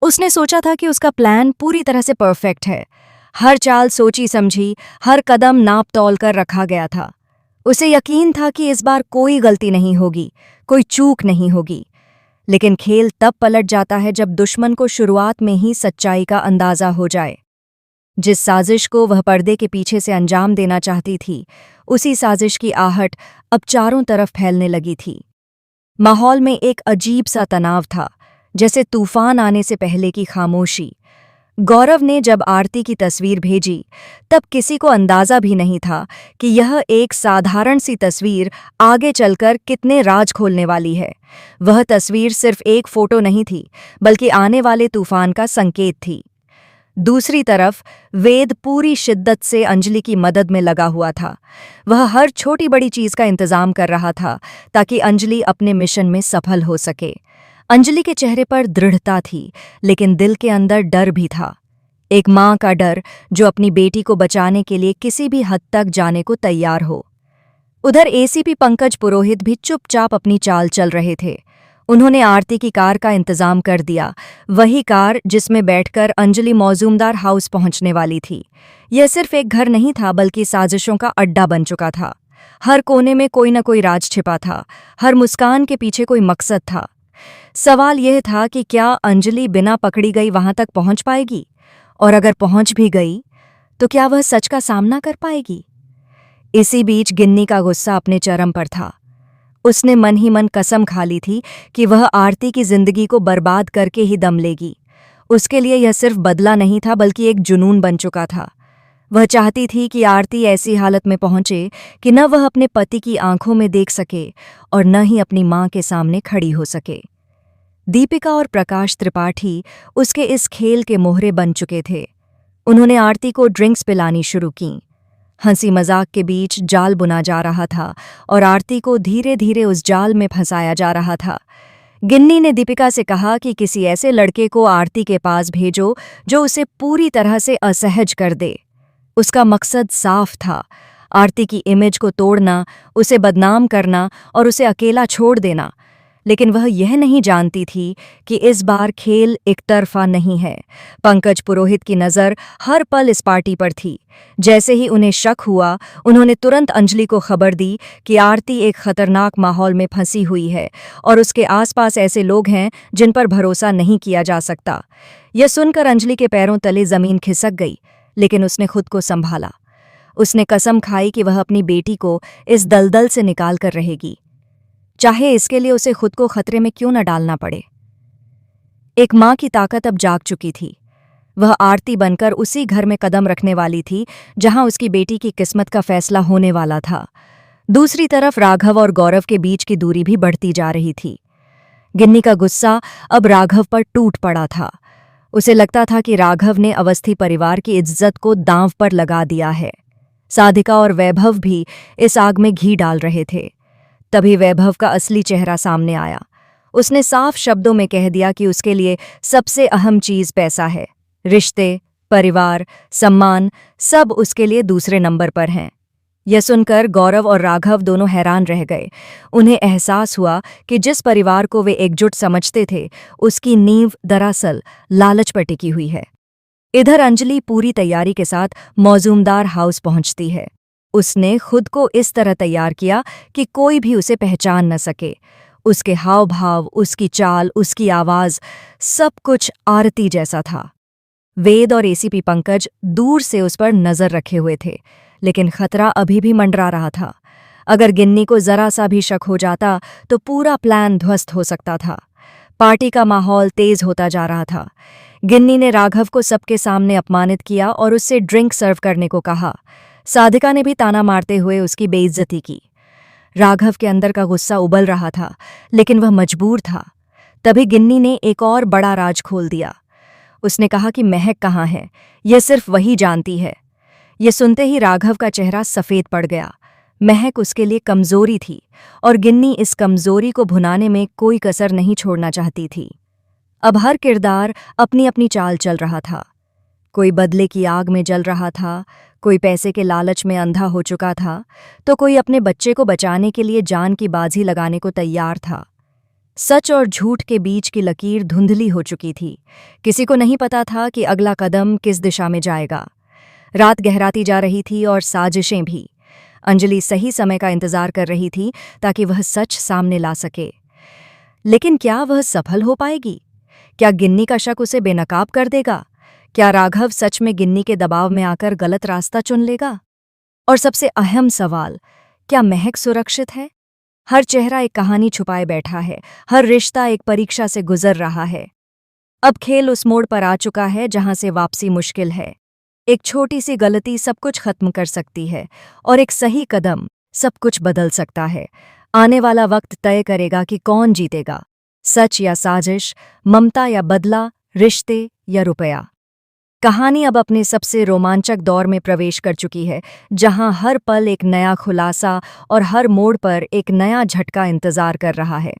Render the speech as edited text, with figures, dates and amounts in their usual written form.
उसने सोचा था कि उसका प्लान पूरी तरह से परफेक्ट है। हर चाल सोची समझी, हर कदम नाप तौल कर रखा गया था। उसे यकीन था कि इस बार कोई गलती नहीं होगी, कोई चूक नहीं होगी। लेकिन खेल तब पलट जाता है जब दुश्मन को शुरुआत में ही सच्चाई का अंदाजा हो जाए। जिस साजिश को वह पर्दे के पीछे से अंजाम देना चाहती थी, उसी साजिश की आहट अब चारों तरफ फैलने लगी थी। माहौल में एक अजीब सा तनाव था, जैसे तूफान आने से पहले की खामोशी। गौरव ने जब आरती की तस्वीर भेजी, तब किसी को अंदाजा भी नहीं था कि यह एक साधारण सी तस्वीर आगे चलकर कितने राज खोलने वाली है। वह तस्वीर सिर्फ एक फोटो नहीं थी, बल्कि आने वाले तूफान का संकेत थी। दूसरी तरफ वेद पूरी शिद्दत से अंजलि की मदद में लगा हुआ था। वह हर छोटी बड़ी चीज का इंतजाम कर रहा था ताकि अंजलि अपने मिशन में सफल हो सके। अंजलि के चेहरे पर दृढ़ता थी, लेकिन दिल के अंदर डर भी था। एक माँ का डर जो अपनी बेटी को बचाने के लिए किसी भी हद तक जाने को तैयार हो। उधर एसीपी पंकज पुरोहित भी चुपचाप अपनी चाल चल रहे थे। उन्होंने आरती की कार का इंतजाम कर दिया, वही कार जिसमें बैठकर अंजलि मौजूमदार हाउस पहुंचने वाली थी। यह सिर्फ एक घर नहीं था, बल्कि साजिशों का अड्डा बन चुका था। हर कोने में कोई न कोई राज छिपा था, हर मुस्कान के पीछे कोई मकसद था। सवाल यह था कि क्या अंजलि बिना पकड़ी गई वहां तक पहुंच पाएगी, और अगर पहुंच भी गई तो क्या वह सच का सामना कर पाएगी। इसी बीच गिन्नी का गुस्सा अपने चरम पर था। उसने मन ही मन कसम खा ली थी कि वह आरती की जिंदगी को बर्बाद करके ही दम लेगी। उसके लिए यह सिर्फ बदला नहीं था, बल्कि एक जुनून बन चुका था। वह चाहती थी कि आरती ऐसी हालत में पहुंचे कि न वह अपने पति की आंखों में देख सके और न ही अपनी मां के सामने खड़ी हो सके। दीपिका और प्रकाश त्रिपाठी उसके इस खेल के मोहरे बन चुके थे। उन्होंने आरती को ड्रिंक्स पिलानी शुरू की। हंसी मजाक के बीच जाल बुना जा रहा था और आरती को धीरे धीरे उस जाल में फंसाया जा रहा था। गिन्नी ने दीपिका से कहा कि किसी ऐसे लड़के को आरती के पास भेजो जो उसे पूरी तरह से असहज कर दे। उसका मकसद साफ था, आरती की इमेज को तोड़ना, उसे बदनाम करना और उसे अकेला छोड़ देना। लेकिन वह यह नहीं जानती थी कि इस बार खेल एकतरफा नहीं है। पंकज पुरोहित की नज़र हर पल इस पार्टी पर थी। जैसे ही उन्हें शक हुआ, उन्होंने तुरंत अंजलि को खबर दी कि आरती एक खतरनाक माहौल में फंसी हुई है और उसके आसपास ऐसे लोग हैं जिन पर भरोसा नहीं किया जा सकता। यह सुनकर अंजलि के पैरों तले जमीन खिसक गई, लेकिन उसने खुद को संभाला। उसने कसम खाई कि वह अपनी बेटी को इस दलदल से निकाल कर रहेगी, चाहे इसके लिए उसे खुद को खतरे में क्यों न डालना पड़े। एक माँ की ताकत अब जाग चुकी थी। वह आरती बनकर उसी घर में कदम रखने वाली थी जहां उसकी बेटी की किस्मत का फैसला होने वाला था। दूसरी तरफ राघव और गौरव के बीच की दूरी भी बढ़ती जा रही थी। गिन्नी का गुस्सा अब राघव पर टूट पड़ा था। उसे लगता था कि राघव ने अवस्थी परिवार की इज्जत को दांव पर लगा दिया है। साधिका और वैभव भी इस आग में घी डाल रहे थे। तभी वैभव का असली चेहरा सामने आया। उसने साफ शब्दों में कह दिया कि उसके लिए सबसे अहम चीज पैसा है। रिश्ते, परिवार, सम्मान सब उसके लिए दूसरे नंबर पर हैं। यह सुनकर गौरव और राघव दोनों हैरान रह गए। उन्हें एहसास हुआ कि जिस परिवार को वे एकजुट समझते थे, उसकी नींव दरअसल लालच पर टिकी हुई है। इधर अंजलि पूरी तैयारी के साथ मौजूमदार हाउस पहुंचती है। उसने खुद को इस तरह तैयार किया कि कोई भी उसे पहचान न सके। उसके हाव भाव, उसकी चाल, उसकी आवाज, सब कुछ आरती जैसा था। वेद और एसीपी पंकज दूर से उस पर नजर रखे हुए थे, लेकिन खतरा अभी भी मंडरा रहा था। अगर गिन्नी को जरा सा भी शक हो जाता तो पूरा प्लान ध्वस्त हो सकता था। पार्टी का माहौल तेज होता जा रहा था। गिन्नी ने राघव को सबके सामने अपमानित किया और उससे ड्रिंक सर्व करने को कहा। साधिका ने भी ताना मारते हुए उसकी बेइज्जती की। राघव के अंदर का गुस्सा उबल रहा था, लेकिन वह मजबूर था। तभी गिन्नी ने एक और बड़ा राज खोल दिया। उसने कहा कि महक कहाँ है, यह सिर्फ वही जानती है। यह सुनते ही राघव का चेहरा सफ़ेद पड़ गया। महक उसके लिए कमजोरी थी और गिन्नी इस कमजोरी को भुनाने में कोई कसर नहीं छोड़ना चाहती थी। अब हर किरदार अपनी अपनी चाल चल रहा था। कोई बदले की आग में जल रहा था, कोई पैसे के लालच में अंधा हो चुका था, तो कोई अपने बच्चे को बचाने के लिए जान की बाजी लगाने को तैयार था। सच और झूठ के बीच की लकीर धुंधली हो चुकी थी। किसी को नहीं पता था कि अगला कदम किस दिशा में जाएगा। रात गहराती जा रही थी और साजिशें भी। अंजलि सही समय का इंतजार कर रही थी ताकि वह सच सामने ला सके। लेकिन क्या वह सफल हो पाएगी? क्या गिन्नी का शक उसे बेनकाब कर देगा? क्या राघव सच में गिन्नी के दबाव में आकर गलत रास्ता चुन लेगा? और सबसे अहम सवाल, क्या महक सुरक्षित है? हर चेहरा एक कहानी छुपाए बैठा है, हर रिश्ता एक परीक्षा से गुजर रहा है। अब खेल उस मोड़ पर आ चुका है जहां से वापसी मुश्किल है। एक छोटी सी गलती सब कुछ खत्म कर सकती है और एक सही कदम सब कुछ बदल सकता है। आने वाला वक्त तय करेगा कि कौन जीतेगा, सच या साजिश, ममता या बदला, रिश्ते या रुपया। कहानी अब अपने सबसे रोमांचक दौर में प्रवेश कर चुकी है, जहां हर पल एक नया खुलासा और हर मोड़ पर एक नया झटका इंतजार कर रहा है।